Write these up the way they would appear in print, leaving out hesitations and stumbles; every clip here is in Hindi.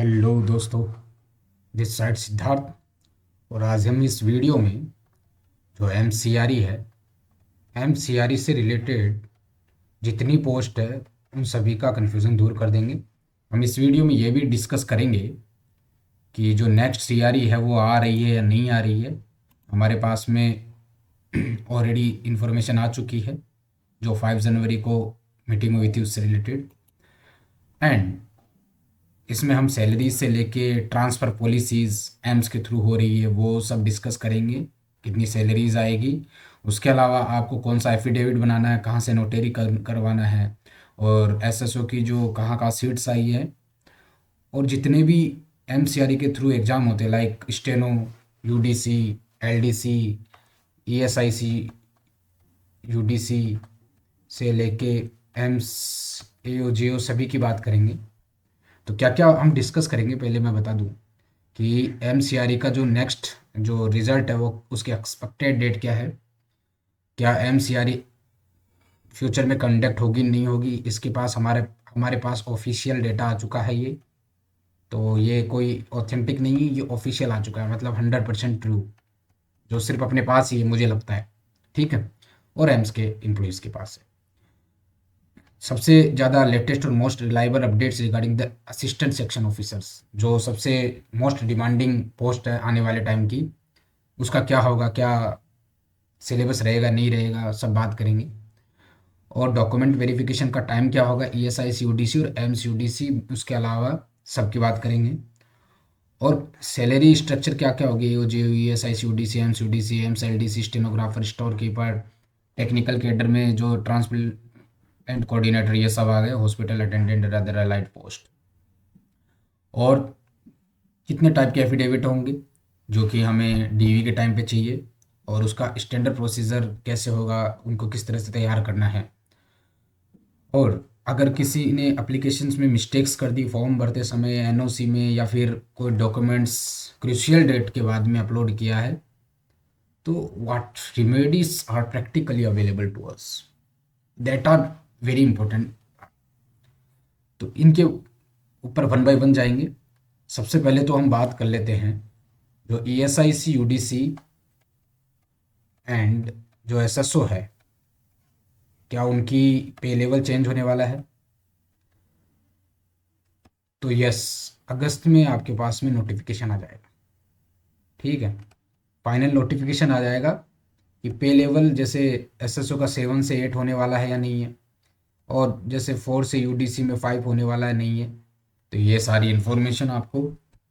हेलो दोस्तों, दिस साइड सिद्धार्थ। और आज हम इस वीडियो में जो एमसीआरई है, एमसीआरई से रिलेटेड जितनी पोस्ट है उन सभी का कन्फ्यूज़न दूर कर देंगे। हम इस वीडियो में ये भी डिस्कस करेंगे कि जो नेक्स्ट सीआरई है वो आ रही है या नहीं आ रही है। हमारे पास में ऑलरेडी इन्फॉर्मेशन आ चुकी है जो 5 जनवरी को मीटिंग हुई थी उससे रिलेटेड। एंड इसमें हम सैलरी से लेके ट्रांसफ़र पॉलिसीज़ एम्स के थ्रू हो रही है वो सब डिस्कस करेंगे, कितनी सैलरीज आएगी। उसके अलावा आपको कौन सा एफिडेविट बनाना है, कहाँ से नोटरी करवाना है, और एसएसओ की जो कहाँ कहाँ सीट्स आई है, और जितने भी एमसीआरई के थ्रू एग्ज़ाम होते हैं like steno, UDC, LDC, ESIC, UDC से लेके एम्स, एओ, जेओ सभी की बात करेंगे। तो क्या क्या हम डिस्कस करेंगे, पहले मैं बता दूं कि एमसीआरई का जो नेक्स्ट जो रिज़ल्ट है वो उसकी एक्सपेक्टेड डेट क्या है, क्या एमसीआरई फ्यूचर में कंडक्ट होगी नहीं होगी। इसके पास हमारे हमारे पास ऑफिशियल डेटा आ चुका है। ये तो ये कोई ऑथेंटिक नहीं है, ये ऑफिशियल आ चुका है, मतलब 100% ट्रू, जो सिर्फ अपने पास ही है मुझे लगता है। ठीक है, और एम्स के एम्प्लॉयज़ के पास है सबसे ज़्यादा लेटेस्ट और most reliable updates regarding the assistant section officers, जो सबसे मोस्ट डिमांडिंग पोस्ट है आने वाले टाइम की, उसका क्या होगा, क्या सिलेबस रहेगा नहीं रहेगा, सब बात करेंगे। और डॉक्यूमेंट वेरिफिकेशन का टाइम क्या होगा, ईएसआई यूडीसी और एम्स यूडीसी, उसके अलावा सबकी बात करेंगे। और सैलरी स्ट्रक्चर क्या क्या होगी, O J E S I C D C, AIIMS U D C, AIIMS L D C, stenographer, store keeper, technical cadre में जो ट्रांसप्लांट कोऑर्डिनेटर, ये सब आ गए, hospital attendant, other allied post. और कितने टाइप के एफिडेविट होंगे जो कि हमें डीवी के टाइम पे चाहिए, और उसका स्टैंडर्ड प्रोसीजर कैसे होगा, उनको किस तरह से तैयार करना है। और अगर किसी ने एप्लीकेशंस में मिस्टेक्स कर दी फॉर्म भरते समय, एनओसी में, या फिर कोई डॉक्यूमेंट्स क्रूशियल डेट के बाद में अपलोड किया है, तो what remedies are practically available to us, that are very important. तो इनके ऊपर वन बाय वन जाएंगे। सबसे पहले तो हम बात कर लेते हैं जो ईएसआईसी, यूडीसी एंड जो एसएसओ है, क्या उनकी पे लेवल चेंज होने वाला है। तो यस, अगस्त में आपके पास में नोटिफिकेशन आ जाएगा। ठीक है, फाइनल नोटिफिकेशन आ जाएगा कि पे लेवल जैसे एसएसओ का 7 से 8 होने वाला है या नहीं है, और जैसे 4 से यूडीसी में 5 होने वाला है नहीं है। तो ये सारी इन्फॉर्मेशन आपको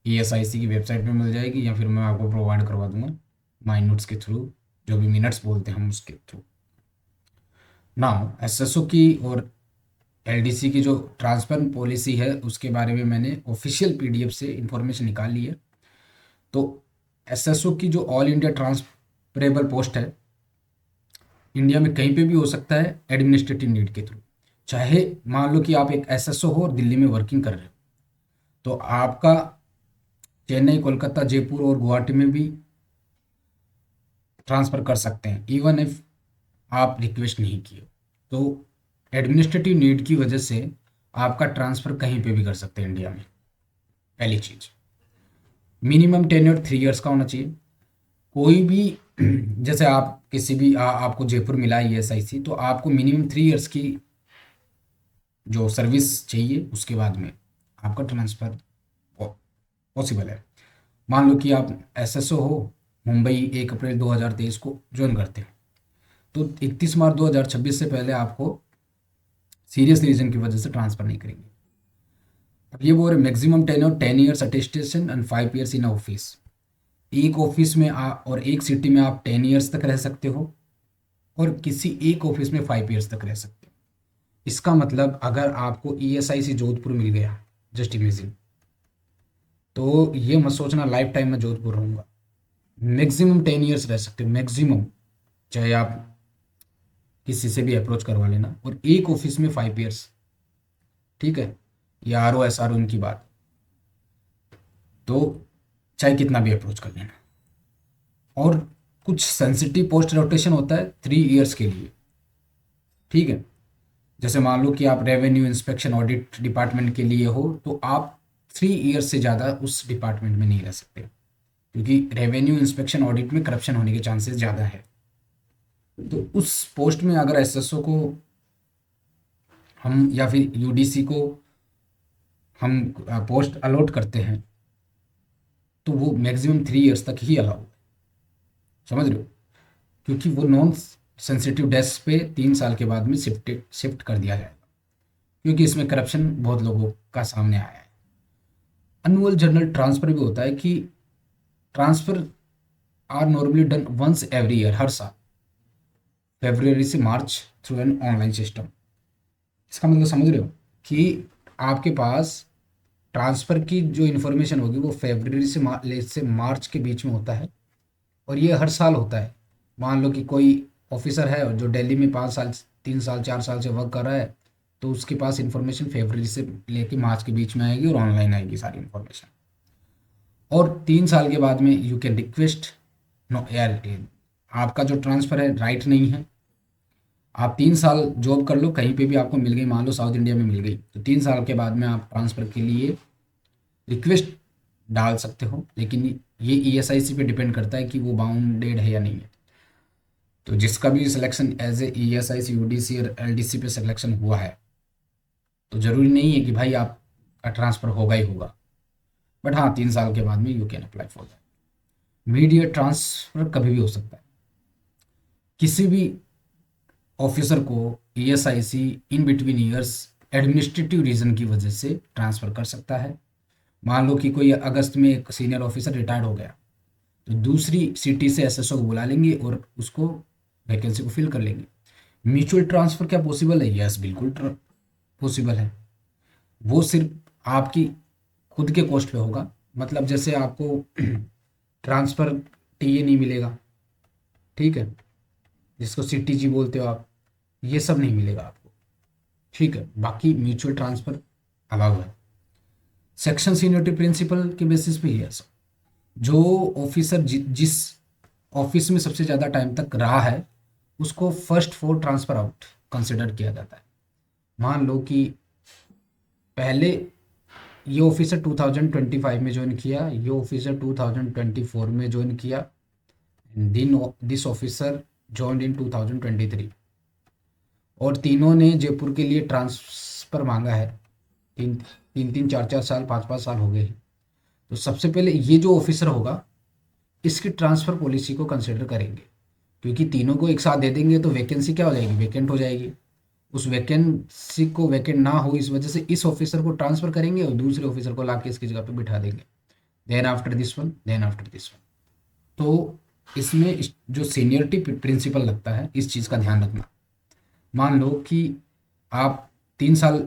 ईएसआईसी की वेबसाइट पे मिल जाएगी, या फिर मैं आपको प्रोवाइड करवा दूंगा माई नोट्स के थ्रू, जो भी मिनट्स बोलते हैं हम उसके थ्रू। नाउ एसएसओ की और एलडीसी की जो ट्रांसफर पॉलिसी है उसके बारे में मैंने ऑफिशियल पीडीएफ से इंफॉर्मेशन निकाल ली है। तो एसएसओ की जो ऑल इंडिया ट्रांसफरेबल पोस्ट है, इंडिया में कहीं पे भी हो सकता है एडमिनिस्ट्रेटिव नीड के थ्रू। चाहे मान लो कि आप एक एसएसओ हो और दिल्ली में वर्किंग कर रहे हो, तो आपका चेन्नई, कोलकाता, जयपुर और गुवाहाटी में भी ट्रांसफ़र कर सकते हैं, इवन इफ आप रिक्वेस्ट नहीं किए। तो एडमिनिस्ट्रेटिव नीड की वजह से आपका ट्रांसफ़र कहीं पे भी कर सकते हैं इंडिया में। पहली चीज़, मिनिमम टेन्योर 3 इयर्स का होना चाहिए। कोई भी जैसे आप किसी भी आपको जयपुर मिला है ईएसआईसी, तो आपको मिनिमम 3 इयर्स की जो सर्विस चाहिए, उसके बाद में आपका ट्रांसफ़र पॉसिबल है। मान लो कि आप एसएसओ हो, मुंबई 1 अप्रैल 2023 को ज्वाइन करते हैं, तो 31 मार्च 2026 से पहले आपको सीरियस रीजन की वजह से ट्रांसफ़र नहीं करेंगे। अब ये बोल रहे maximum tenure 10 years attestation and 5 years in office. एक ऑफिस में और एक सिटी में आप 10 इयर्स तक रह सकते हो, और किसी एक ऑफिस में 5 इयर्स तक रह सकते हो। इसका मतलब अगर आपको ईएसआईसी जोधपुर मिल गया, जस्ट इमेजिन, तो ये मत सोचना लाइफ टाइम में जोधपुर रहूँगा। मैक्सिमम 10 इयर्स रह सकते हो, मैक्सिमम। चाहे आप किसी से भी अप्रोच करवा लेना, और एक ऑफिस में 5 इयर्स। ठीक है, ये R O S R O उनकी बात। तो चाहे कितना भी अप्रोच कर लेना। और कुछ सेंसिटिव पोस्ट रोटेशन होता है 3 इयर्स के लिए। ठीक है, जैसे मान लो कि आप रेवेन्यू इंस्पेक्शन ऑडिट डिपार्टमेंट के लिए हो, तो आप 3 ईयर से ज़्यादा उस डिपार्टमेंट में नहीं रह सकते, क्योंकि रेवेन्यू इंस्पेक्शन ऑडिट में करप्शन होने के चांसेस ज़्यादा है। तो उस पोस्ट में अगर एसएसओ को हम या फिर यूडीसी को हम पोस्ट अलॉट करते हैं तो वो मैक्सिमम 3 ईयर्स तक ही अलाउ है, समझ रहे हो, क्योंकि वो नॉन सेंसिटिव डेस्क पे 3 साल के बाद में शिफ्ट कर दिया जाएगा, क्योंकि इसमें करप्शन बहुत लोगों का सामने आया है। एनुअल जर्नल ट्रांसफ़र भी होता है कि transfer are normally done once every year, हर साल फरवरी से मार्च थ्रू एन ऑनलाइन सिस्टम। इसका मतलब समझ रहे हो कि आपके पास ट्रांसफ़र की जो इन्फॉर्मेशन होगी वो फरवरी से मार्च के बीच में होता है, और ये हर साल होता है। मान लो कि कोई ऑफिसर है जो दिल्ली में 5 साल 3 साल 4 साल से वर्क कर रहा है, तो उसके पास इन्फॉर्मेशन फरवरी से लेके मार्च के बीच में आएगी और ऑनलाइन आएगी सारी इन्फॉर्मेशन। और 3 साल के बाद में यू कैन रिक्वेस्ट, नो यार आपका जो ट्रांसफ़र है राइट नहीं है, आप 3 साल जॉब कर लो कहीं पे भी आपको मिल गई, मान लो साउथ इंडिया में मिल गई, तो 3 साल के बाद में आप ट्रांसफ़र के लिए रिक्वेस्ट डाल सकते हो, लेकिन ये ईएसआईसी पे डिपेंड करता है कि वो बाउंडेड है या नहीं है। तो जिसका भी selection as a ESIC UDC और एलडीसी पे सिलेक्शन हुआ है, तो ज़रूरी नहीं है कि भाई आपका ट्रांसफ़र होगा ही होगा, बट हाँ 3 साल के बाद में you can apply for that. Mediate transfer कभी भी हो सकता है, किसी भी ऑफिसर को ESIC in between years administrative reason की वजह से ट्रांसफ़र कर सकता है। मान लो कि कोई अगस्त में एक सीनियर ऑफिसर रिटायर्ड हो गया, तो दूसरी सिटी से एसएसओ को बुला लेंगे और उसको वैकेंसी को फिल कर लेंगे। म्यूचुअल ट्रांसफ़र क्या पॉसिबल है? यस, बिल्कुल पॉसिबल है। वो सिर्फ आपकी खुद के कॉस्ट पे होगा, मतलब जैसे आपको ट्रांसफ़र टीए नहीं मिलेगा, ठीक है, जिसको सीटीजी बोलते हो आप, ये सब नहीं मिलेगा आपको, ठीक है। बाकी म्यूचुअल ट्रांसफ़र अलाउ है। सेक्शन सीनियरिटी प्रिंसिपल के बेसिस पे ही है सब। जो ऑफिसर जिस ऑफिस में सबसे ज़्यादा टाइम तक रहा है उसको first for transfer out consider किया जाता है। मान लो कि पहले ये ऑफिसर 2025 में ज्वाइन किया, ये ऑफिसर 2024 में ज्वाइन किया, दिस ऑफिसर जॉइंड इन 2023, और तीनों ने जयपुर के लिए ट्रांसफ़र मांगा है। 3 3 4 4 साल 5 5 साल हो गए हैं। तो सबसे पहले ये जो ऑफिसर होगा इसकी ट्रांसफ़र पॉलिसी को कंसिडर करेंगे, क्योंकि तीनों को एक साथ दे देंगे तो वैकेंसी क्या हो जाएगी, वैकेंट हो जाएगी। उस वैकेंसी को वैकेंट ना हो इस वजह से इस ऑफिसर को ट्रांसफ़र करेंगे और दूसरे ऑफिसर को लाके इसकी जगह पे बिठा देंगे, then after this one, then after this one. तो इसमें जो सीनियरिटी प्रिंसिपल लगता है इस चीज़ का ध्यान रखना। मान लो कि आप 3 साल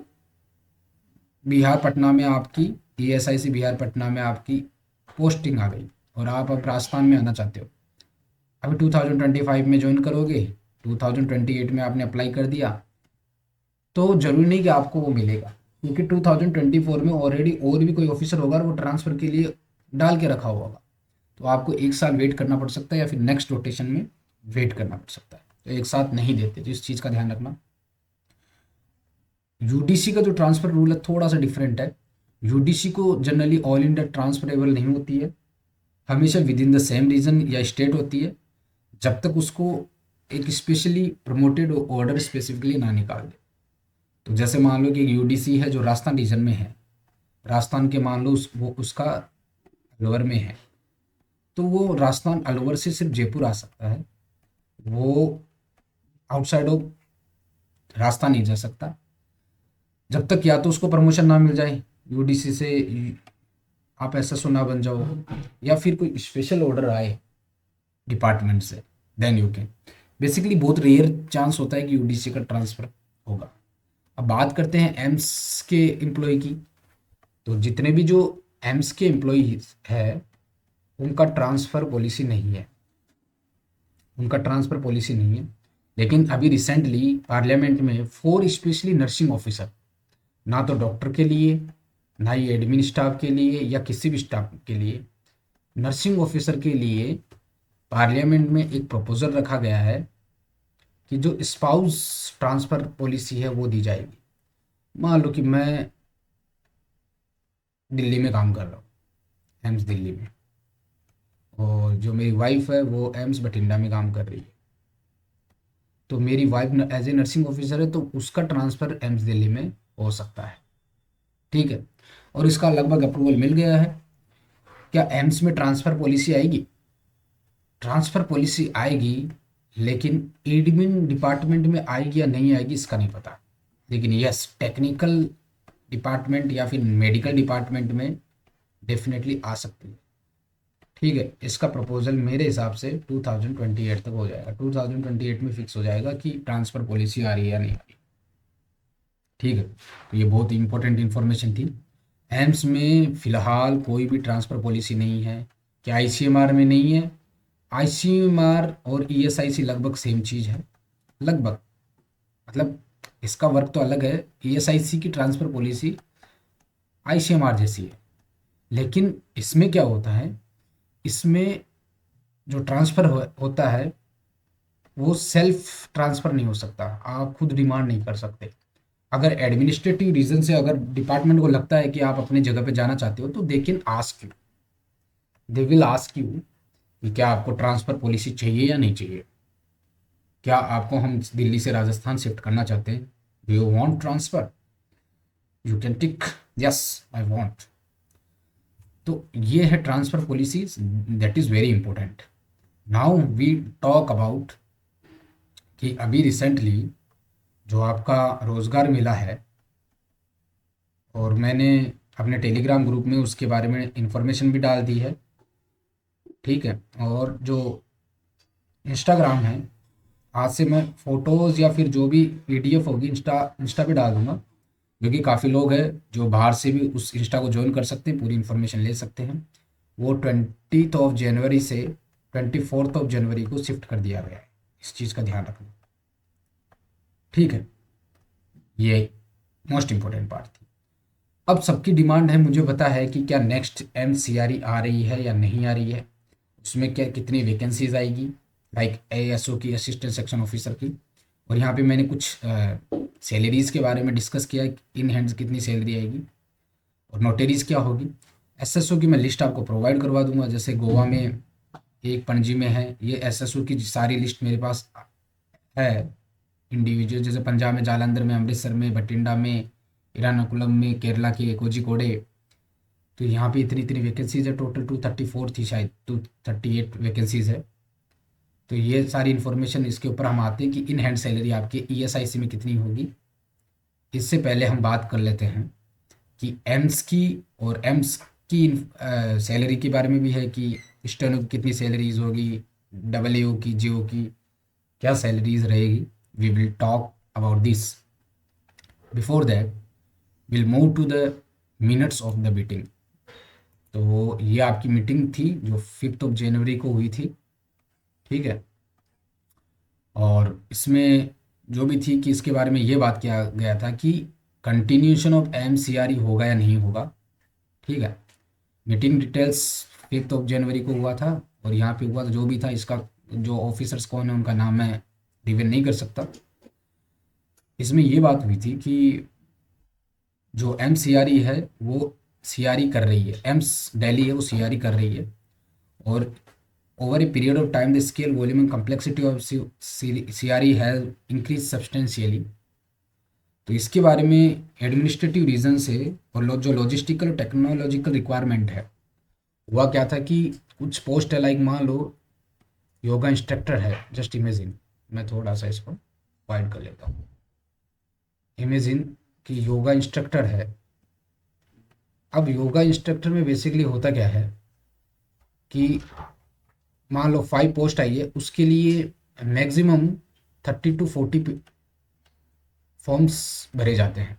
बिहार पटना में आपकी ईएसआईसी बिहार पटना में आपकी पोस्टिंग आ गई और आप अब राजस्थान में आना चाहते हो। अभी 2025 में ज्वाइन करोगे, 2028 में आपने अप्लाई कर दिया, तो ज़रूरी नहीं कि आपको वो मिलेगा, क्योंकि 2024 में ऑलरेडी और भी कोई ऑफिसर होगा और वो ट्रांसफ़र के लिए डाल के रखा हुआ होगा। तो आपको 1 साल वेट करना पड़ सकता है या फिर नेक्स्ट रोटेशन में वेट करना पड़ सकता है, तो एक साथ नहीं देते, तो इस चीज़ का ध्यान रखना। यूडीसी का जो ट्रांसफ़र रूल है थोड़ा सा डिफरेंट है। यूडीसी को जनरली ऑल इंडिया ट्रांसफरेबल नहीं होती है, हमेशा within the same region या स्टेट होती है, जब तक उसको एक स्पेशली प्रमोटेड ऑर्डर स्पेसिफिकली ना निकाल दे। तो जैसे मान लो कि यूडीसी है जो राजस्थान रीजन में है, राजस्थान के मान लो वो उसका अलवर में है, तो वो राजस्थान अलवर से सिर्फ जयपुर आ सकता है, वो आउटसाइड ऑफ राजस्थान नहीं जा सकता जब तक या तो उसको प्रमोशन ना मिल जाए यूडीसी से, आप एसएसओ ना बन जाओ, या फिर कोई स्पेशल ऑर्डर आए डिपार्टमेंट से, देन यू कैन। बेसिकली बहुत रेयर चांस होता है कि यूडीसी का ट्रांसफ़र होगा। अब बात करते हैं एम्स के एम्प्लॉय की। तो जितने भी जो एम्स के एम्प्लॉय है उनका ट्रांसफ़र पॉलिसी नहीं है, उनका ट्रांसफ़र पॉलिसी नहीं है। लेकिन अभी रिसेंटली पार्लियामेंट में 4 स्पेशली नर्सिंग ऑफिसर, ना तो डॉक्टर के लिए, ना ही एडमिन स्टाफ के लिए या किसी भी स्टाफ के लिए, नर्सिंग ऑफिसर के लिए पार्लियामेंट में एक प्रपोजल रखा गया है कि जो स्पाउस ट्रांसफ़र पॉलिसी है वो दी जाएगी। मान लो कि मैं दिल्ली में काम कर रहा हूँ, एम्स दिल्ली में। और जो मेरी वाइफ है वो एम्स बठिंडा में काम कर रही है। तो मेरी wife as a nursing officer है, तो उसका ट्रांसफ़र एम्स दिल्ली में हो सकता है। ठीक है। और इसका लगभग अप्रूवल मिल गया है। क्या एम्स में ट्रांसफ़र पॉलिसी आएगी? ट्रांसफ़र पॉलिसी आएगी, लेकिन एडमिन डिपार्टमेंट में आएगी या नहीं आएगी इसका नहीं पता। लेकिन यस, टेक्निकल डिपार्टमेंट या फिर मेडिकल डिपार्टमेंट में डेफिनेटली आ सकती है। ठीक है। इसका प्रपोजल मेरे हिसाब से 2028 तक हो जाएगा। 2028 में फिक्स हो जाएगा कि ट्रांसफ़र पॉलिसी आ रही है या नहीं आ रही। ठीक है। तो ये बहुत इंपॉर्टेंट इन्फॉर्मेशन थी। एम्स में फ़िलहाल कोई भी ट्रांसफ़र पॉलिसी नहीं है। क्या आईसीएमआर में नहीं है? आईसीएमआर और ईएसआईसी लगभग सेम चीज़ है। लगभग, मतलब इसका वर्क तो अलग है। ईएसआईसी की ट्रांसफ़र पॉलिसी आईसीएमआर जैसी है, लेकिन इसमें क्या होता है, इसमें जो ट्रांसफ़र होता है वो सेल्फ ट्रांसफ़र नहीं हो सकता। आप खुद डिमांड नहीं कर सकते। अगर एडमिनिस्ट्रेटिव रीज़न से अगर डिपार्टमेंट को लगता है कि आप अपने जगह पे जाना चाहते हो, तो they can ask you, they will ask you कि क्या आपको ट्रांसफ़र पॉलिसी चाहिए या नहीं चाहिए। क्या आपको हम दिल्ली से राजस्थान शिफ्ट करना चाहते हैं? Do you want transfer? You can tick yes, I want. तो ये है transfer policies, that is very important. Now we talk about कि अभी रिसेंटली जो आपका रोज़गार मिला है, और मैंने अपने टेलीग्राम ग्रुप में उसके बारे में इंफॉर्मेशन भी डाल दी है। ठीक है। और जो इंस्टाग्राम है, आज से मैं फ़ोटोज़ या फिर जो भी पीडीएफ होगी इंस्टा पे डाल दूंगा, क्योंकि काफ़ी लोग हैं जो बाहर से भी उस इंस्टा को ज्वाइन कर सकते हैं, पूरी इन्फॉर्मेशन ले सकते हैं। वो 20 जनवरी से 24 जनवरी को शिफ्ट कर दिया गया है। इस चीज़ का ध्यान रखना। ठीक है। ये मोस्ट इम्पोर्टेंट पार्ट थी। अब सबकी डिमांड है, मुझे पता है कि क्या नेक्स्ट एमसीआरई आ रही है या नहीं आ रही है, उसमें क्या कितनी वैकेंसीज आएगी, लाइक एएसओ की, असिस्टेंट सेक्शन ऑफिसर की। और यहाँ पे मैंने कुछ सैलरीज़ के बारे में डिस्कस किया, इन हैंड्स कितनी सैलरी आएगी और नोटरीज़ क्या होगी। एसएसओ की मैं लिस्ट आपको प्रोवाइड करवा दूंगा। जैसे गोवा में एक, पणजी में है, ये एसएसओ की सारी लिस्ट मेरे पास है इंडिविजुअल। जैसे पंजाब में जालंधर में, अमृतसर में, बठिंडा में, इरानाकुलम में, केरला के कोझिकोडे। तो यहाँ पे इतनी इतनी वैकेंसीज है। टोटल 234 थी शायद, 238 वैकेंसीज है। तो ये सारी इन्फॉर्मेशन इसके ऊपर हम आते हैं कि इन हैंड सैलरी आपके ईएसआईसी में कितनी होगी। इससे पहले हम बात कर लेते हैं कि एम्स की, और एम्स की सैलरी के बारे में भी है कि स्टेनो की कितनी सैलरीज होगी, डबल ए की, जीओ की क्या सैलरीज रहेगी। We will talk about this. Before that will move to the minutes of the meeting. तो ये आपकी मीटिंग थी जो 5 जनवरी को हुई थी। ठीक है। और इसमें जो भी थी कि इसके बारे में ये बात किया गया था कि कंटिन्यूशन ऑफ एमसीआरई होगा या नहीं होगा। ठीक है। मीटिंग डिटेल्स 5 जनवरी को हुआ था, और यहाँ पे हुआ जो भी था, इसका जो ऑफिसर्स कौन है उनका नाम मैं रिवील नहीं कर सकता। इसमें ये बात हुई थी कि जो एमसीआरई है वो सीआरई कर रही है, एम्स दिल्ली है वो सीआरई कर रही है। और over a period of time the scale, volume and complexity of CRE has increased substantially। तो इसके बारे में एडमिनिस्ट्रेटिव रीज़न से, और जो लॉजिस्टिकल और टेक्नोलॉजिकल रिक्वायरमेंट है, हुआ क्या था कि कुछ पोस्ट है, लाइक मान लो योगा इंस्ट्रक्टर है। जस्ट इमेजिन, मैं थोड़ा सा इसको वाइड कर लेता हूँ। इमेजिन कि योगा इंस्ट्रक्टर है। अब योगा इंस्ट्रक्टर में बेसिकली होता क्या है कि मान लो 5 पोस्ट आई है, उसके लिए मैक्सिमम 30 to 40 फॉर्म्स भरे जाते हैं।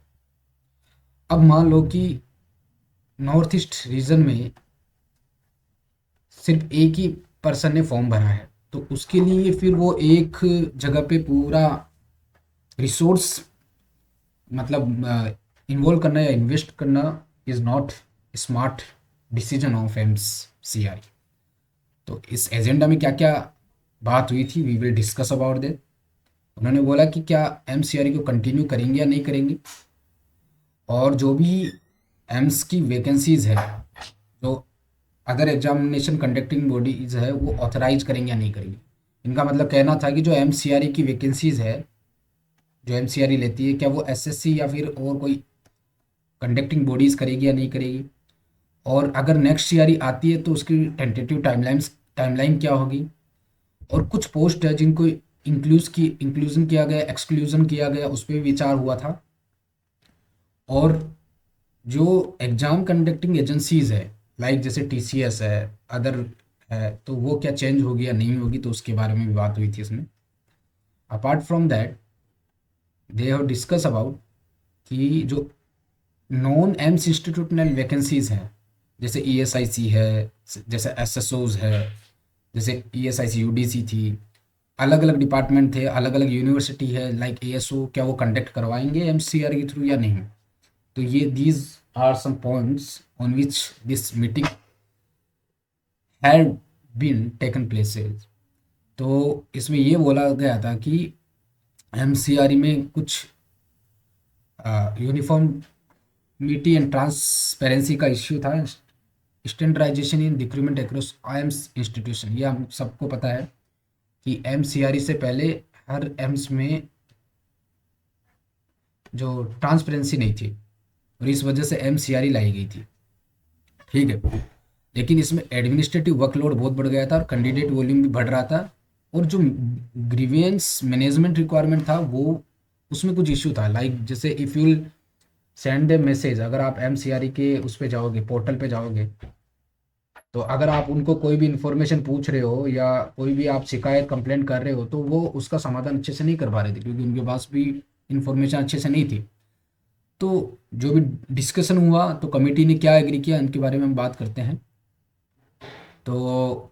अब मान लो कि नॉर्थ ईस्ट रीजन में सिर्फ एक ही पर्सन ने फॉर्म भरा है, तो उसके लिए फिर वो एक जगह पे पूरा रिसोर्स, मतलब इन्वॉल्व करना या इन्वेस्ट करना is not smart decision of MCRE. तो इस एजेंडा में क्या क्या बात हुई थी, we will discuss about that. उन्होंने बोला कि क्या एमसीआरई को कंटिन्यू करेंगे या नहीं करेंगे, और जो भी एम्स की वैकेंसीज है जो अदर एग्जामिनेशन कंडक्टिंग बॉडीज है वो ऑथराइज करेंगे या नहीं करेंगे। इनका मतलब कहना था कि जो एमसीआरई की वैकेंसीज है, जो एमसीआरई लेती है, क्या वो एसएससी या फिर और कोई कंडक्टिंग बॉडीज करेगी या नहीं करेगी, और अगर नेक्स्ट सीआरई आती है तो उसकी टेंटेटिव टाइमलाइन क्या होगी, और कुछ पोस्ट है जिनको इंक्लूजन किया गया, एक्सक्लूजन किया गया, उस पर भी विचार हुआ था। और जो एग्ज़ाम कंडक्टिंग एजेंसीज है, लाइक जैसे टीसीएस है, अदर है, तो वो क्या चेंज होगी या नहीं होगी, तो उसके बारे में भी बात हुई थी इसमें। Apart from that they have discuss about कि जो नॉन एम्स इंस्टीट्यूशनल वैकेंसीज हैं, जैसे ईएसआईसी है, जैसे एसएसओज है, जैसे ईएसआईसी यूडीसी थी, अलग अलग डिपार्टमेंट थे, अलग अलग यूनिवर्सिटी है, लाइक एएसओ, क्या वो कंडक्ट करवाएंगे एमसीआर के थ्रू या नहीं। तो ये these are some points on which this meeting had been taken places. तो इसमें ये बोला गया था कि एमसीआर में कुछ यूनिफॉर्मिटी एंड ट्रांसपेरेंसी का इश्यू था, standardization in recruitment across AIIMS institution. ये हम सबको पता है कि एमसीआर से पहले हर एम्स में जो ट्रांसपेरेंसी नहीं थी, और इस वजह से एमसीआर लाई गई थी, ठीक है। लेकिन इसमें एडमिनिस्ट्रेटिव वर्कलोड बहुत बढ़ गया था और कैंडिडेट वॉल्यूम भी बढ़ रहा था, और जो ग्रीवियंस मैनेजमेंट रिक्वायरमेंट था वो, उसमें कुछ इश्यू था, लाइक जैसे if you send A message, अगर आप एमसीआर के उस पे जाओगे, पोर्टल पे जाओगे, तो अगर आप उनको कोई भी इन्फॉर्मेशन पूछ रहे हो या कोई भी आप शिकायत कंप्लेंट कर रहे हो, तो वो उसका समाधान अच्छे से नहीं कर पा रहे थे क्योंकि उनके पास भी इन्फॉर्मेशन अच्छे से नहीं थी। तो जो भी डिस्कशन हुआ, तो कमेटी ने क्या एग्री किया, इनके बारे में हम बात करते हैं। तो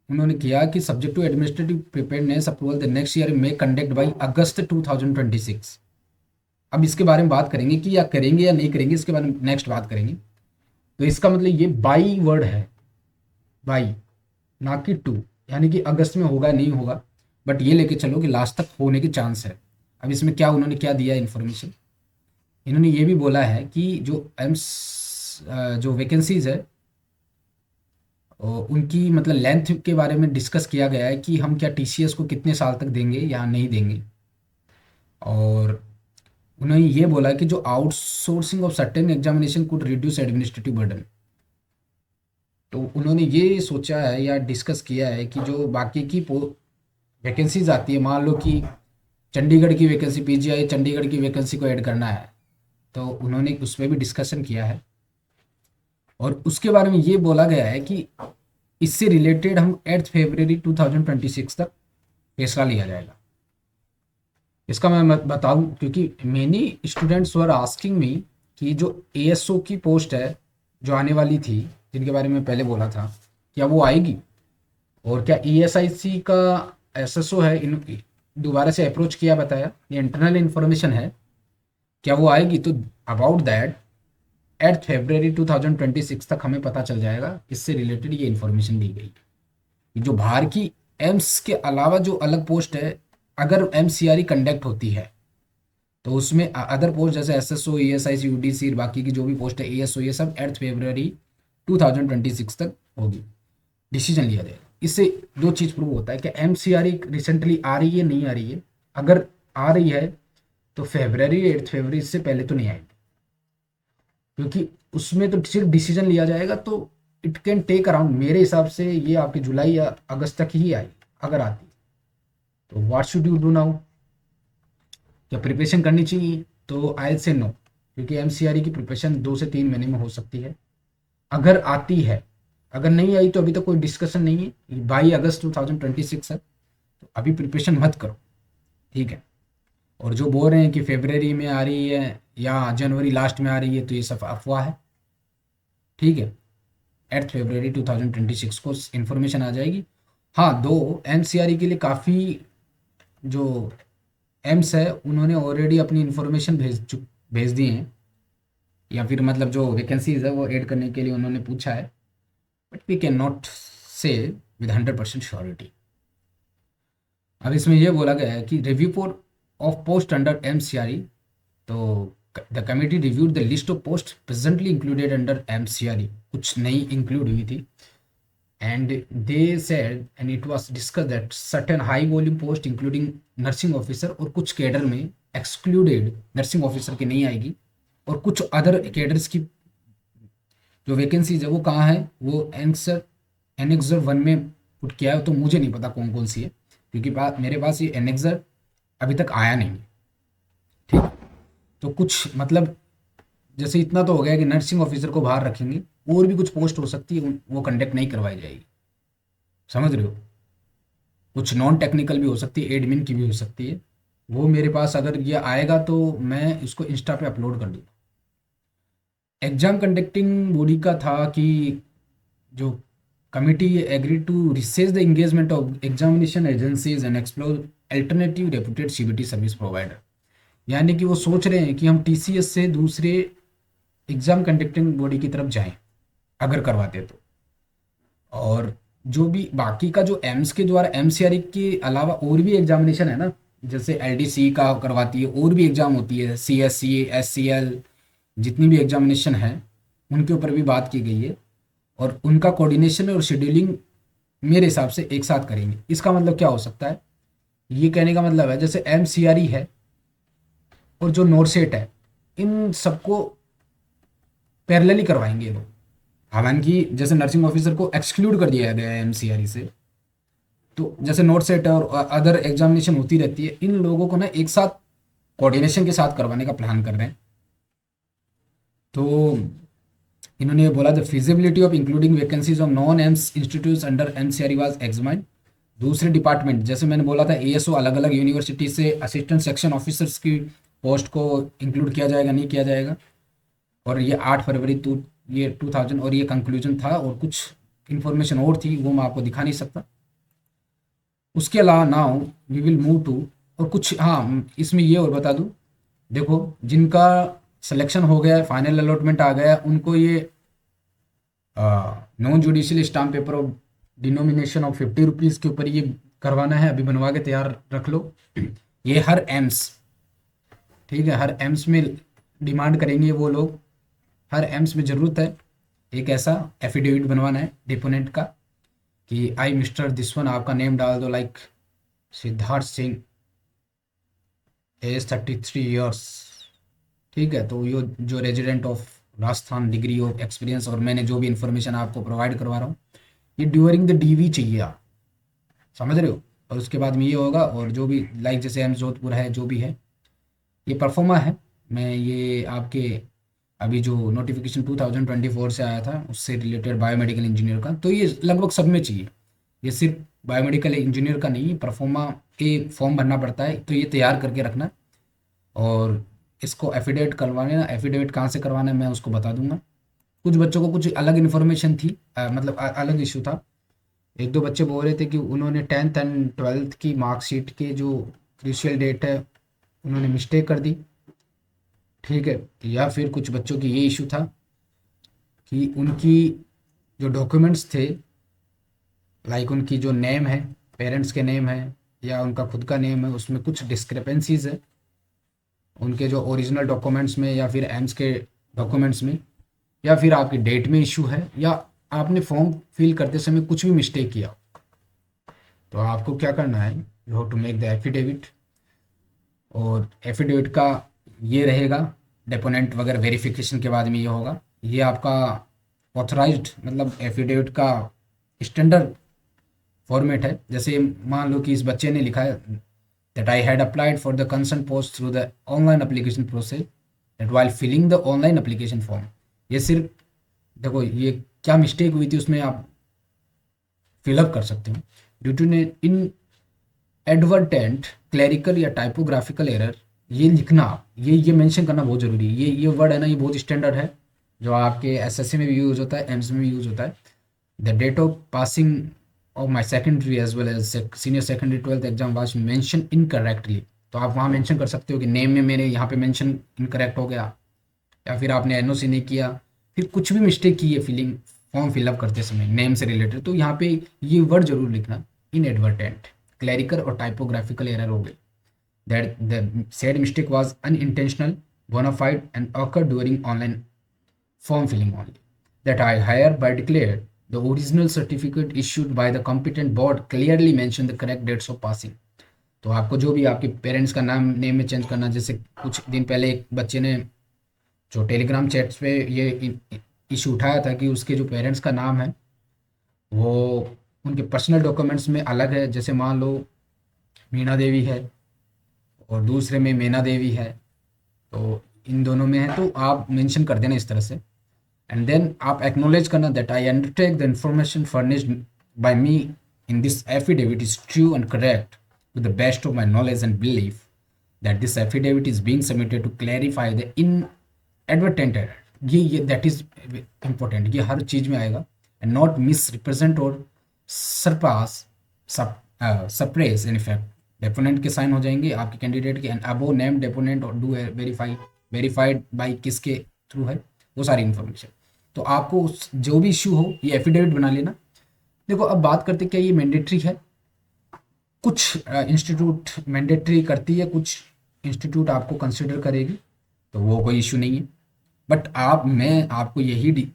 उन्होंने किया कि subject to administrative preparedness approval the next year may conduct by August 2026। अब इसके बारे में बात करेंगे कि या करेंगे या नहीं करेंगे, इसके बारे में नेक्स्ट बात करेंगे। तो इसका मतलब ये बाई वर्ड है, बाई, ना कि टू, यानी कि अगस्त में होगा नहीं होगा, बट ये लेके चलो कि लास्ट तक होने के चांस है। अब इसमें क्या उन्होंने क्या दिया इन्फॉर्मेशन, इन्होंने ये भी बोला है कि जो एम्स जो वैकेंसीज है उनकी मतलब लेंथ के बारे में डिस्कस किया गया है कि हम क्या टीसीएस को कितने साल तक देंगे या नहीं देंगे। और उन्होंने ये बोला कि जो outsourcing of certain examination could reduce administrative burden. तो उन्होंने ये सोचा है या डिस्कस किया है कि जो बाकी की वैकेंसीज आती है, मान लो कि चंडीगढ़ की वैकेंसी, पीजीआई चंडीगढ़ की वैकेंसी को ऐड करना है, तो उन्होंने उस पर भी डिस्कशन किया है। और उसके बारे में ये बोला गया है कि इससे रिलेटेड हम 8 फरवरी 2026 तक फैसला लिया जाएगा। इसका मैं बताऊं क्योंकि many students were asking me कि जो एएसओ की पोस्ट है जो आने वाली थी, जिनके बारे में पहले बोला था, क्या वो आएगी, और क्या ईएसआईसी का एसएसओ है, इन दोबारा से अप्रोच किया, बताया ये इंटरनल इन्फॉर्मेशन है, क्या वो आएगी। तो अबाउट दैट 8 फरवरी 2026 तक हमें पता चल जाएगा। इससे रिलेटेड ये इन्फॉर्मेशन दी गई कि जो बाहर की एम्स के अलावा जो अलग पोस्ट है, अगर एमसीआरई कंडक्ट होती है तो उसमें अदर पोस्ट जैसे एसएसओ, ईएसआईसी, यूडीसी, बाकी की जो भी पोस्ट है, एएसओ, ये सब 8 फरवरी 2026 तक होगी, डिसीजन लिया जाएगा। इससे दो चीज़ प्रूव होता है कि एमसीआरई रिसेंटली आ रही है नहीं आ रही है। अगर आ रही है तो फरवरी, 8 फरवरी, इससे पहले तो नहीं आएगी, क्योंकि उसमें तो सिर्फ डिसीजन लिया जाएगा। तो इट कैन टेक अराउंड, मेरे हिसाब से ये आपकी जुलाई या अगस्त तक ही आएगी अगर आती। तो what should you do now, क्या प्रिपरेशन करनी चाहिए, तो आई से नो, क्योंकि एमसीआरई की प्रिपरेशन 2 से 3 महीने में हो सकती है अगर आती है। अगर नहीं आई तो अभी तक कोई डिस्कशन नहीं है, 22 अगस्त 2026 है, तो अभी प्रिपरेशन मत करो, ठीक है। और जो बोल रहे हैं कि फरवरी में आ रही है या जनवरी लास्ट में आ रही है, तो ये सब अफवाह है, ठीक है। 8 फरवरी 2026 को इन्फॉर्मेशन आ जाएगी। हाँ, दो एमसीआरई के लिए काफ़ी जो एम्स है उन्होंने ऑलरेडी अपनी इन्फॉर्मेशन भेज दी हैं, या फिर मतलब जो वैकेंसीज है वो ऐड करने के लिए उन्होंने पूछा है, but we can not say with 100% surety. अब इसमें यह बोला गया है कि review for of post under MCRE, तो the committee reviewed the list of post presently included under MCRE, कुछ नई इंक्लूड हुई थी, and they said and it was discussed that certain high volume post including nursing officer और कुछ कैडर में excluded नर्सिंग ऑफिसर की नहीं आएगी, और कुछ अदर कैडर्स की जो वैकेंसीज है वो कहाँ है, वो एनेक्सर 1 में पुट किया है। तो मुझे नहीं पता कौन कौन सी है, क्योंकि मेरे पास ये एनेक्सर अभी तक आया नहीं है। ठीक, तो कुछ मतलब जैसे इतना तो हो गया कि नर्सिंग ऑफिसर को बाहर रखेंगे, और भी कुछ पोस्ट हो सकती है वो कंडक्ट नहीं करवाई जाएगी, समझ रहे हो। कुछ नॉन टेक्निकल भी हो सकती है, एडमिन की भी हो सकती है। वो मेरे पास अगर ये आएगा तो मैं इसको इंस्टा पे अपलोड कर दूँगा। एग्जाम कंडक्टिंग बॉडी का था कि जो committee agree to recess the engagement of examination agencies and explore alternative reputed CBT service provider, यानी कि वो सोच रहे हैं कि हम TCS से दूसरे एग्ज़ाम कंडक्टिंग बॉडी की तरफ जाएं अगर करवाते तो। और जो भी बाकी का जो एम्स के द्वारा MCRE के अलावा और भी एग्जामिनेशन है ना, जैसे LDC का करवाती है, और भी एग्ज़ाम होती है, CSC SCL, जितनी भी एग्जामिनेशन है उनके ऊपर भी बात की गई है, और उनका कोऑर्डिनेशन और शेड्यूलिंग मेरे हिसाब से एक साथ करेंगे। इसका मतलब क्या हो सकता है, ये कहने का मतलब है जैसे MCRE है और जो नोरसेट है, इन सबको पैरेलली करवाएंगे ये लोग। हालांकि जैसे नर्सिंग ऑफिसर को एक्सक्लूड कर दिया गया है MCRE से, तो जैसे नोरसेट और अदर एग्जामिनेशन होती रहती है, इन लोगों को ना एक साथ कोऑर्डिनेशन के साथ करवाने का प्लान कर रहे हैं। तो इन्होंने बोला the feasibility of including vacancies of non AIIMS institutes under MCRE was examined. दूसरे डिपार्टमेंट जैसे मैंने बोला था ASO अलग अलग यूनिवर्सिटी से असिस्टेंट सेक्शन ऑफिसर्स की पोस्ट को इंक्लूड किया जाएगा नहीं किया जाएगा, और ये 8 फरवरी 2000 और ये कंक्लूजन था, और कुछ इन्फॉर्मेशन और थी वो मैं आपको दिखा नहीं सकता। उसके अलावा now we will move to, और कुछ हाँ इसमें ये और बता दूँ, देखो जिनका सिलेक्शन हो गया है, फाइनल अलॉटमेंट आ गया, उनको ये non judicial stamp paper of denomination of 50 rupees के ऊपर ये करवाना है, अभी बनवा के तैयार रख लो। ये हर एम्स, ठीक है, हर एम्स में डिमांड करेंगे वो लोग, हर एम्स में ज़रूरत है एक ऐसा एफिडेविट बनवाना है डिपोनेंट का कि आई मिस्टर दिस वन, आपका नेम डाल दो, like Siddharth Singh, age 33 years, ठीक है। तो ये जो resident of Rajasthan, degree of experience, और मैंने जो भी इन्फॉर्मेशन आपको प्रोवाइड करवा रहा हूँ ये ड्यूरिंग द DV चाहिए आप, समझ रहे हो। और उसके बाद में ये होगा, और जो भी लाइक जैसे एम्स जोधपुर है, जो भी है, ये परफॉर्मा है। मैं ये आपके अभी जो नोटिफिकेशन 2024 से आया था उससे रिलेटेड बायोमेडिकल इंजीनियर का, तो ये लगभग सब में चाहिए, ये सिर्फ बायोमेडिकल इंजीनियर का नहीं, परफॉर्मा के फॉर्म भरना पड़ता है, तो ये तैयार करके रखना। और इसको एफिडेविट करवाने ना, एफिडेविट कहाँ से करवाना है मैं उसको बता दूंगा। कुछ बच्चों को कुछ अलग इन्फॉर्मेशन थी, मतलब अलग इशू था। एक दो बच्चे बोल रहे थे कि उन्होंने 10th एंड 12th की मार्कशीट के जो क्रूशियल डेट है उन्होंने मिस्टेक कर दी, ठीक है। या फिर कुछ बच्चों की ये इशू था कि उनकी जो डॉक्यूमेंट्स थे, लाइक उनकी जो नेम है, पेरेंट्स के नेम है या उनका खुद का नेम है, उसमें कुछ डिस्क्रिपेंसीज है उनके जो ओरिजिनल डॉक्यूमेंट्स में या फिर एम्स के डॉक्यूमेंट्स में, या फिर आपकी डेट में इशू है, या आपने फॉर्म फिल करते समय कुछ भी मिस्टेक किया, तो आपको क्या करना है, you have to make the affidavit. और एफिडेविट का ये रहेगा, डेपोनेंट वगैरह वेरिफिकेशन के बाद में ये होगा, ये आपका ऑथराइज्ड, मतलब एफिडेविट का स्टैंडर्ड फॉर्मेट है। जैसे मान लो कि इस बच्चे ने लिखा है that I had applied for the concerned post through the online application process, that while filling the online application form, ये सिर्फ देखो ये क्या मिस्टेक हुई थी उसमें आप फिलअप कर सकते हो। Due to in advertent clerical या टाइपोग्राफिकल एरर, ये लिखना, ये मेंशन करना बहुत ज़रूरी है। ये वर्ड है ना, ये बहुत स्टैंडर्ड है, जो आपके SSC में भी यूज़ होता है, एम्स में भी यूज़ होता है। The date of passing of my secondary as well as senior secondary 12th exam was mentioned incorrectly, तो आप वहाँ मेंशन कर सकते हो कि नेम में मेरे यहाँ पे मेंशन इनकरेक्ट हो गया, या फिर आपने NOC नहीं किया, फिर कुछ भी मिस्टेक की है फिलिंग फॉर्म फिलअप करते समय नेम से रिलेटेड, तो यहाँ पे ये वर्ड जरूर लिखना, इनएडवर्टेंट क्लैरिकल और टाइपोग्राफिकल एरर हो गई, that the said mistake was unintentional bona fide and occur during online form filling only. That I hereby declare the original certificate issued by the competent board clearly mention the correct dates of passing. तो आपको जो भी आपके पेरेंट्स का नाम नेम में चेंज करना, जैसे कुछ दिन पहले एक बच्चे ने जो टेलीग्राम चैट्स पे ये इशू उठाया था कि उसके जो पेरेंट्स का नाम है वो उनके पर्सनल डॉक्यूमेंट्स में अलग है, जैसे मान लो मीना देवी है और दूसरे में मीना देवी है, तो इन दोनों में है, तो आप मेंशन कर देना इस तरह से। एंड देन आप एक्नोलेज करना that I undertake the information furnished bye me in this affidavit is true and correct with the best of my knowledge and belief that this affidavit is being submitted to clarify the inadvertent error. ये that is important, ये हर चीज़ में आएगा, and not misrepresent or surpass suppress in effect. Deponent के साइन हो जाएंगे आपके कैंडिडेट के, एंड अबो नेम डेपोनेंट और डू वेरीफाइड बाई किसके थ्रू है वो सारी इन्फॉर्मेशन। तो आपको जो भी इश्यू हो ये एफिडेविट बना लेना। देखो अब बात करते क्या ये मैंडेटरी है, कुछ इंस्टीट्यूट मैंडेटरी करती है, कुछ इंस्टीट्यूट आपको कंसिडर करेगी, तो वो कोई इशू नहीं है। बट मैं आपको यही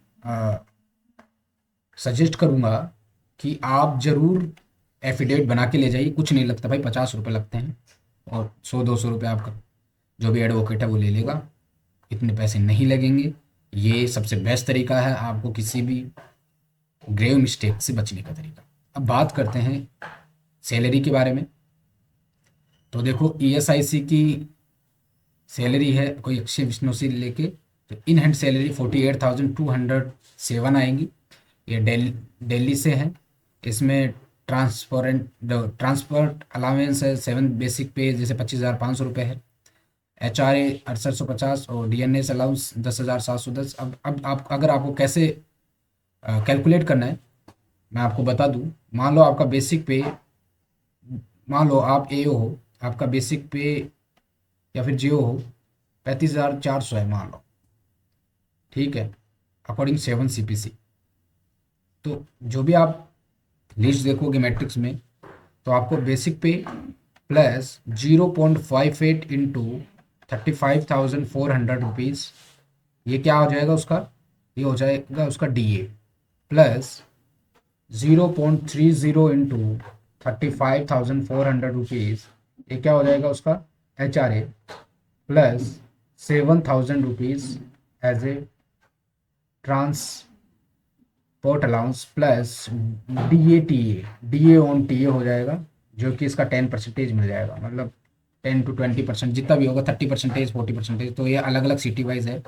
सजेस्ट करूँगा कि आप ज़रूर एफिडेविट बना के ले जाइए। कुछ नहीं लगता भाई, 50 रुपये लगते हैं और 100-200 रुपये आपका जो भी एडवोकेट है वो ले लेगा, इतने पैसे नहीं लगेंगे। ये सबसे बेस्ट तरीका है आपको किसी भी ग्रेव मिस्टेक से बचने का तरीका। अब बात करते हैं सैलरी के बारे में। तो देखो ईएसआईसी की सैलरी है कोई अक्षय विष्णु से लेके, तो इन हैंड सैलरी 48,207 आएंगी। ये दिल्ली से है। इसमें ट्रांसपोर्ट अलाउंस है 7 बेसिक पे जैसे 25,500 रुपये है, HRA 6850 और DNS अलाउंस 10,710। अब आप अगर आपको कैसे कैलकुलेट करना है मैं आपको बता दूं। मान लो आपका बेसिक पे, मान लो आप AO हो, आपका बेसिक पे या फिर JO हो 35,400 है मान लो, ठीक है, अकॉर्डिंग 7 CPC। तो जो भी आप लिस्ट देखोगे मैट्रिक्स में, तो आपको बेसिक पे प्लस 0.58 इंटू 35,400 रुपीज़, ये क्या हो जाएगा उसका, ये हो जाएगा उसका DA प्लस 0.30 इंटू 35,400 रुपीज़, ये क्या हो जाएगा उसका HRA plus 7,000 rupees as a transport allowance plus DA on TA हो जाएगा, जो कि इसका 10% मिल जाएगा, मतलब 10 to 20% जितना भी होगा, 30%, 40%। तो ये अलग अलग सिटी वाइज है।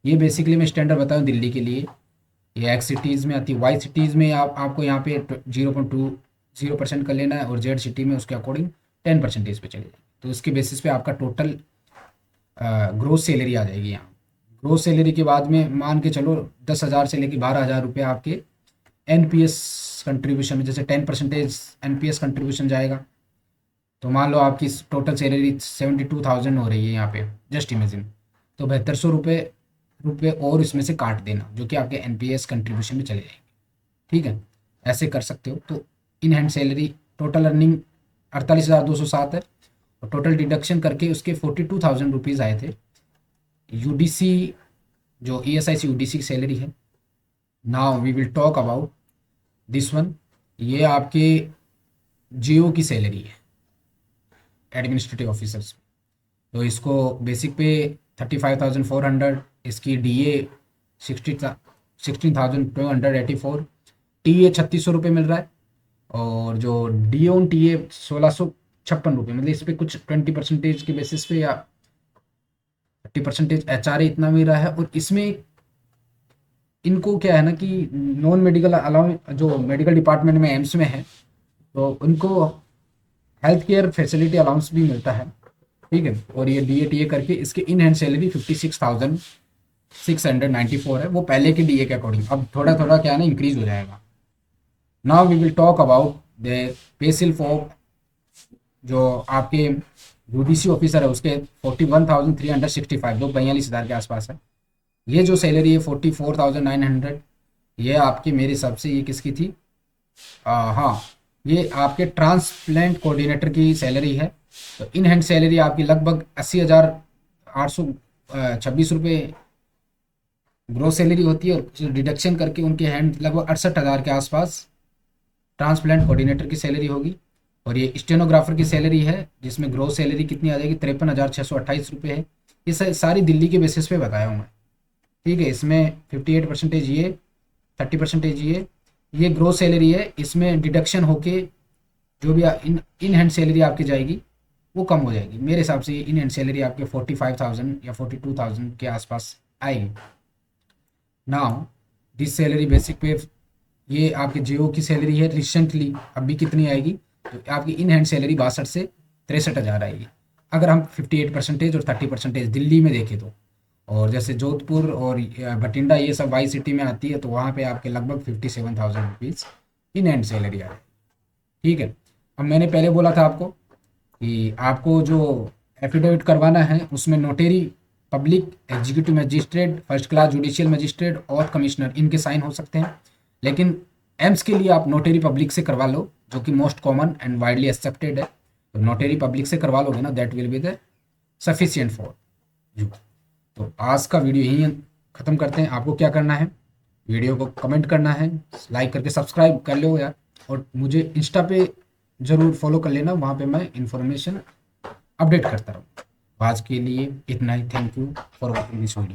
ये बेसिकली मैं स्टैंडर्ड बताऊँ दिल्ली के लिए, ये X सिटीज़ में आती है, Y सिटीज़ में आपको यहाँ पे 0.20% कर लेना है, और Z सिटी में उसके अकॉर्डिंग 10% पे चले जाएगी। तो इसके बेसिस पे आपका टोटल ग्रोस सैलरी आ जाएगी। यहाँ ग्रोस सैलरी के बाद में मान के चलो 10,000 से लेके 12,000 रुपये आपके NPS कंट्रीब्यूशन में, जैसे 10% NPS कंट्रीब्यूशन जाएगा, तो मान लो आपकी टोटल सैलरी 72,000 हो रही है यहाँ पे, जस्ट इमेजिन, तो 7200 रुपये और इसमें से काट देना, जो कि आपके NPS कंट्रीब्यूशन में चले जाएंगे। ठीक है, ऐसे कर सकते हो। तो in hand salary total earning 48,207 है, और टोटल डिडक्शन करके उसके 42,000 रुपीज़ आए थे। UDC जो ESIC UDC की सैलरी है, now we will talk about this one. ये आपके GO की सैलरी है, एडमिनिस्ट्रेटिव ऑफिसर्स। तो इसको बेसिक पे 35,400, इसकी DA 16,284, TA 3,600 रुपये मिल रहा है, और जो DA ऑन TA 1,656 रुपये, मतलब इस पर कुछ 20% के बेसिस पे या 30% HRA इतना मिल रहा है। और इसमें इनको क्या है ना कि नॉन मेडिकल अलाउ, जो मेडिकल डिपार्टमेंट में एम्स में है, तो उनको हेल्थ केयर फैसिलिटी अलाउंस भी मिलता है। ठीक है, और ये DA TA करके इसके इन हैंड सैलरी 56,694 है, वो पहले के DA के अकॉर्डिंग। अब थोड़ा थोड़ा क्या है ना इंक्रीज हो जाएगा। Now we will talk about the pay slip of जो आपके UDC ऑफिसर है, उसके 41,365, जो 42,000 के आसपास है। ये जो सैलरी है 44,900, ये आपकी मेरे हिसाब से ये किसकी थी, हाँ, ये आपके ट्रांसप्लांट कोऑर्डिनेटर की सैलरी है। तो इन हैंड सैलरी आपकी लगभग 80,800 26 रुपये ग्रोस सैलरी होती है, और डिडक्शन करके उनके हैंड लगभग 68,000 के आसपास ट्रांसप्लांट कोऑर्डिनेटर की सैलरी होगी। और ये स्टेनोग्राफर की सैलरी है, जिसमें ग्रोस सैलरी कितनी आ जाएगी, 53,628 रुपये है। ये सारी दिल्ली के बेसिस पे बताया हूँ मैं, ठीक है। इसमें 58% ये, 30% ये ग्रोस सैलरी है। इसमें डिडक्शन होके जो भी इन हैंड सैलरी आपकी जाएगी वो कम हो जाएगी। मेरे हिसाब से इन हैंड सैलरी आपके 45,000 या 42,000 के आसपास आएगी। नाउ दिस सैलरी बेसिक पे, ये आपके जियो की सैलरी है रिसेंटली, अभी कितनी आएगी, तो आपकी इन हैंड सैलरी 62 से 63,000 आएगी। अगर हम 58% और 30% दिल्ली में देखें तो, और जैसे जोधपुर और बठिंडा ये सब वाई सिटी में आती है, तो वहाँ पे आपके लगभग 57,000 रुपीज़ इन हैंड सैलरी आ रही है, ठीक है। अब मैंने पहले बोला था आपको कि आपको जो एफिडेविट करवाना है उसमें notary public, executive magistrate, first class judicial magistrate और कमिश्नर, इनके साइन हो सकते हैं। लेकिन एम्स के लिए आप नोटेरी पब्लिक से करवा लो, जो कि most common and widely accepted है। तो नोटेरी पब्लिक से करवा लोगे ना, that will be the sufficient for you. तो आज का वीडियो यहीं ख़त्म करते हैं। आपको क्या करना है, वीडियो को कमेंट करना है, लाइक करके सब्सक्राइब कर लो यार, और मुझे इंस्टा पे ज़रूर फॉलो कर लेना, वहाँ पे मैं इंफॉर्मेशन अपडेट करता रहूँ। आज के लिए इतना ही। Thank you for watching this video.